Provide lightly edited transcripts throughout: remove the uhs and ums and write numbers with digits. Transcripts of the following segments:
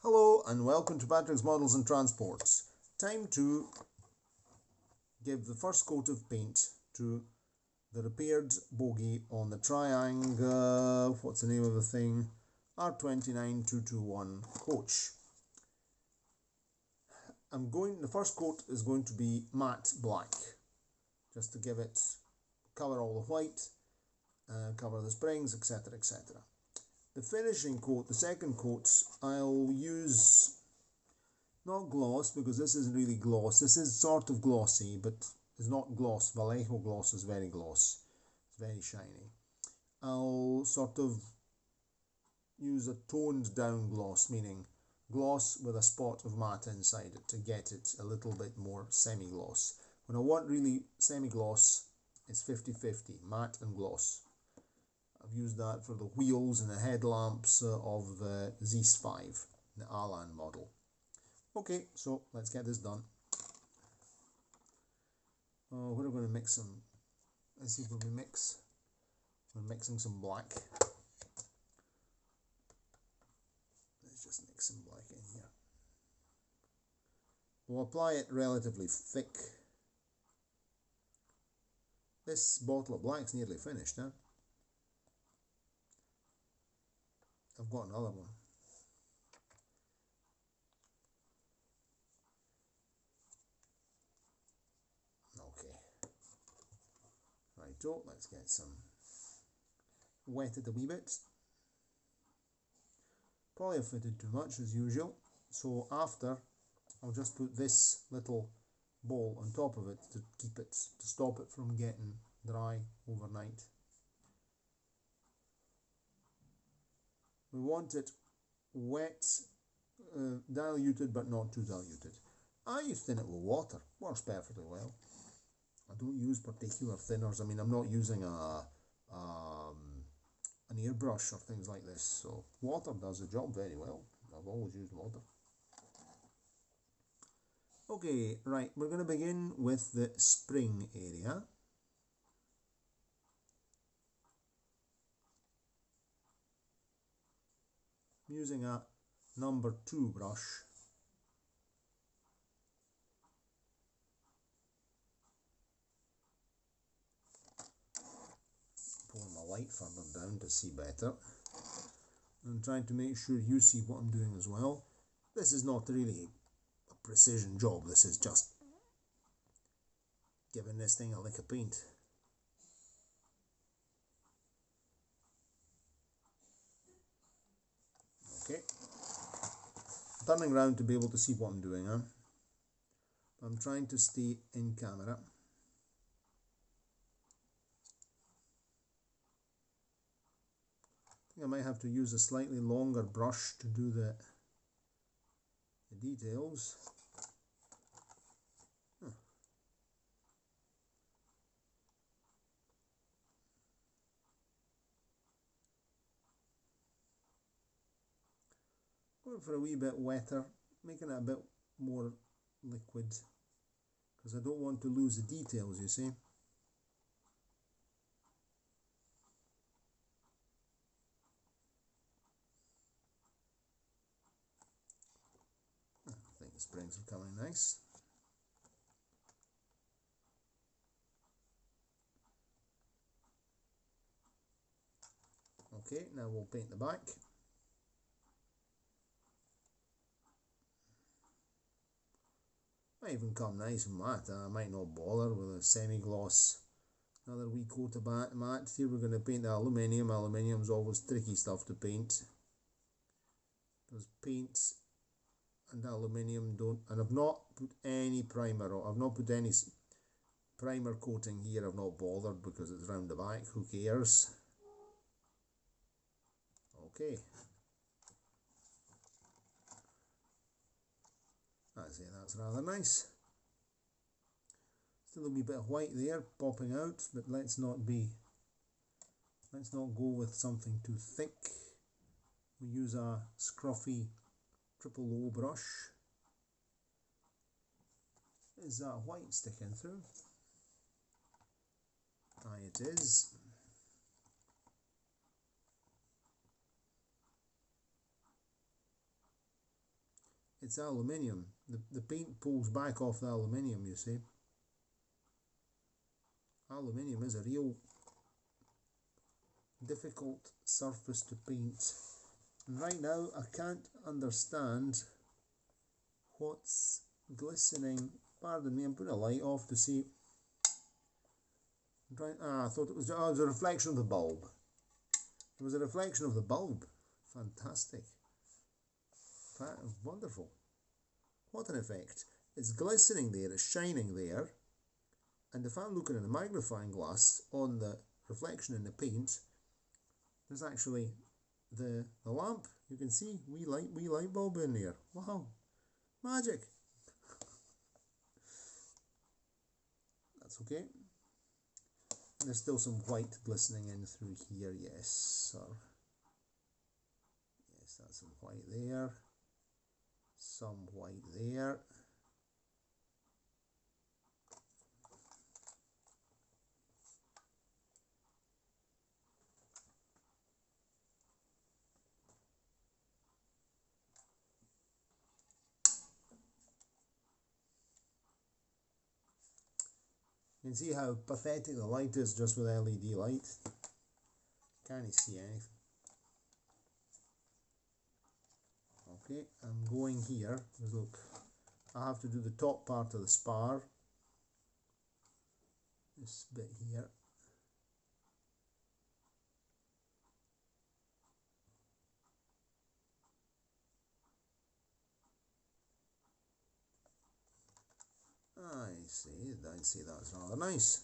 Hello and welcome to Patrick's Models and Transports. Time to give the first coat of paint to the repaired bogie on the triangle, what's the name of the thing? R29 221 coach. The first coat is going to be matte black, just to give it, cover all the white, cover the springs, etc, etc. The finishing coat, the second coat, I'll use not gloss, because this isn't really gloss. This is sort of glossy, but it's not gloss. Vallejo gloss is very gloss. It's very shiny. I'll sort of use a toned down gloss, meaning gloss with a spot of matte inside it to get it a little bit more semi-gloss. When I want really semi-gloss, it's 50-50, matte and gloss. I've used that for the wheels and the headlamps of the Zeiss 5, the Alan model. Okay, so let's get this done. We're going to mix some. Let's see what we mix. We're mixing some black. Let's just mix some black in here. We'll apply it relatively thick. This bottle of black's nearly finished, huh? I've got another one. Okay. Righto, let's get some wetted a wee bit. Probably have fitted too much as usual, so after I'll just put this little bowl on top of it to keep it, to stop it from getting dry overnight. We want it wet, diluted but not too diluted. I thin it with water, works perfectly well. I don't use particular thinners. I mean, I'm not using an airbrush or things like this, so water does the job very well. I've always used water. Okay, right, we're going to begin with the spring area. I'm using a number 2 brush. Pulling my light further down to see better. I'm trying to make sure you see what I'm doing as well. This is not really a precision job, this is just giving this thing a lick of paint. Okay. Turning around to be able to see what I'm doing, huh? I'm trying to stay in camera. I think I might have to use a slightly longer brush to do the details. Going for a wee bit wetter, making it a bit more liquid, because I don't want to lose the details, you see. I think the springs are coming nice. Okay, now we'll paint the back. Might even come nice and matte. I might not bother with a semi-gloss. Another wee coat of matte. Here we're going to paint the aluminium. Aluminium's always tricky stuff to paint, because paint and aluminium don't. And I've not put any primer on. I've not put any primer coating here. I've not bothered because it's round the back. Who cares? Okay. I'd say that's rather nice. Still a wee bit of white there popping out, but let's not go with something too thick. We use a scruffy triple O brush. Is that white sticking through? Aye, it is. it's aluminium. The paint pulls back off the aluminium, you see. Aluminium is a real difficult surface to paint. And right now I can't understand what's glistening. Pardon me, I'm putting a light off to see. I thought it was a reflection of the bulb. It was a reflection of the bulb. Fantastic. Wonderful. What an effect. It's glistening there, it's shining there, and if I'm looking in a magnifying glass on the reflection in the paint, there's actually the lamp. You can see wee light bulb in there. Wow, magic. That's okay. There's still some white glistening in through here, yes, sir. Yes, that's some white there. Some white there. You can see how pathetic the light is just with LED light. Can't see anything. Okay, I'm going here. Look, I have to do the top part of the spar. This bit here. I see that's rather nice.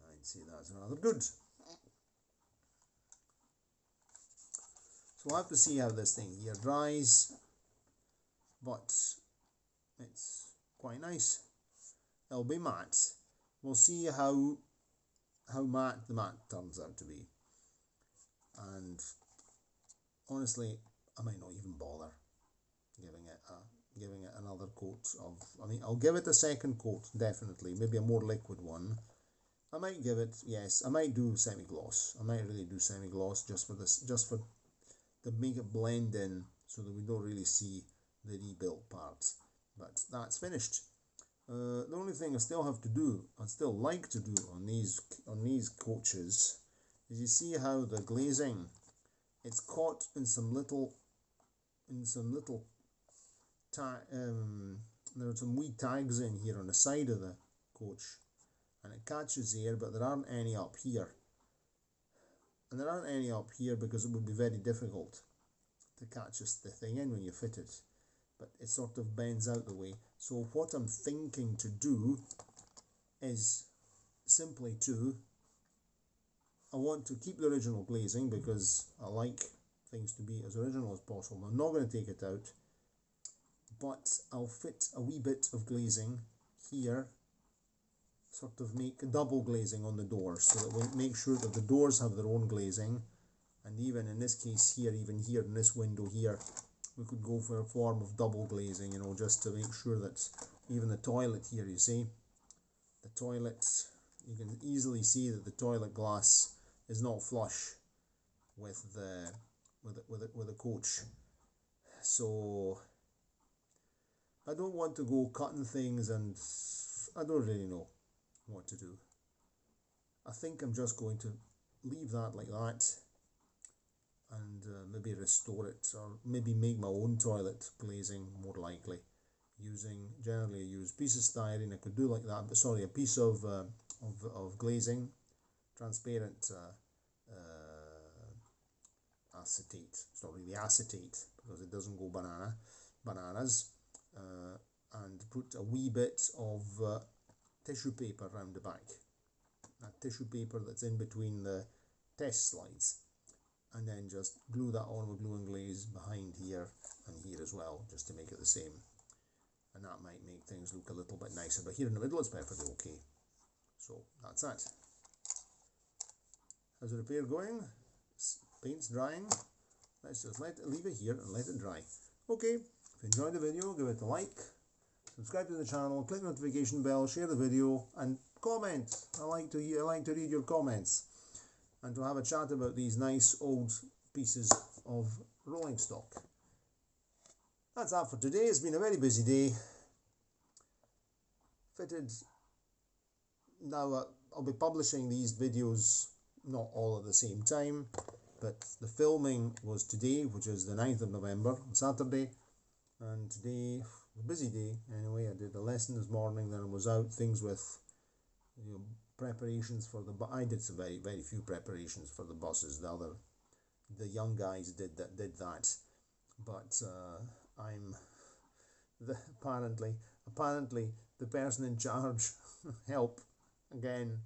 I'd say that's rather good. So we'll have to see how this thing here dries, but it's quite nice. It'll be matte. We'll see how matte the matte turns out to be. And honestly, I might not even bother giving it another coat of, I mean, I'll give it a second coat, definitely, maybe a more liquid one. I might give it, yes, I might do semi-gloss. I might really do semi-gloss just for to make it blend in so that we don't really see the rebuilt parts. But that's finished. The only thing I still have to do, I'd still like to do on these coaches, is you see how the glazing, it's caught in some little there are some wee tags in here on the side of the coach, and it catches the air, but there aren't any up here. And there aren't any up here because it would be very difficult to catch the thing in when you fit it. But it sort of bends out the way. So what I'm thinking to do is simply I want to keep the original glazing because I like things to be as original as possible. I'm not going to take it out, but I'll fit a wee bit of glazing here, sort of make double glazing on the doors, so that we make sure that the doors have their own glazing. And even in this case here, even here in this window here, we could go for a form of double glazing, you know, just to make sure that even the toilet here, you see, the toilet, you can easily see that the toilet glass is not flush with the coach. So I don't want to go cutting things, and I don't really know what to do. I think I'm just going to leave that like that, and maybe restore it, or maybe make my own toilet glazing, more likely, generally I use piece of styrene. I could do like that, but sorry, a piece of glazing, transparent acetate. It's not really acetate because it doesn't go bananas, and put a wee bit of tissue paper around the back, that tissue paper that's in between the test slides, and then just glue that on with glue and glaze behind here and here as well, just to make it the same. And that might make things look a little bit nicer, but here in the middle it's perfectly okay. So that's that. How's the repair going? Paint's drying. Let's just leave it here and let it dry. Okay, if you enjoyed the video, give it a like, subscribe to the channel, click the notification bell, share the video, and comment. I like to read your comments, and to have a chat about these nice old pieces of rolling stock. that's that for today. It's been a very busy day. Fitted. Now I'll be publishing these videos not all at the same time, but the filming was today, which is the 9th of November, on Saturday, and today, a busy day anyway. I did a lesson this morning, then I was out, things with, you know, preparations for the I did some very few preparations for the buses. The young guys did that, but apparently the person in charge help again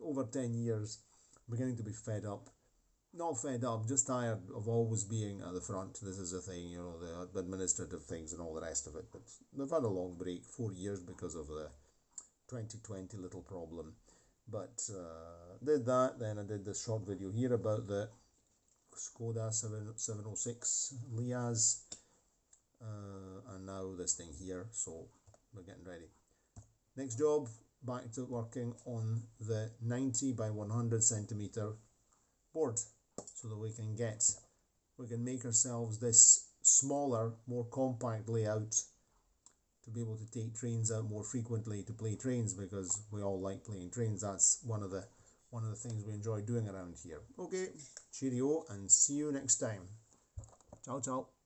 over 10 years, beginning to be fed up. Not fed up, just tired of always being at the front. This is the thing, you know, the administrative things and all the rest of it. But they've had a long break, 4 years, because of the 2020 little problem. But did that, then I did this short video here about the Skoda 706 Liaz, and now this thing here, so we're getting ready. Next job, back to working on the 90 by 100 centimeter board, so that we can make ourselves this smaller, more compact layout to be able to take trains out more frequently, to play trains, because we all like playing trains. That's one of the things we enjoy doing around here. Okay, cheerio, and see you next time. Ciao, ciao.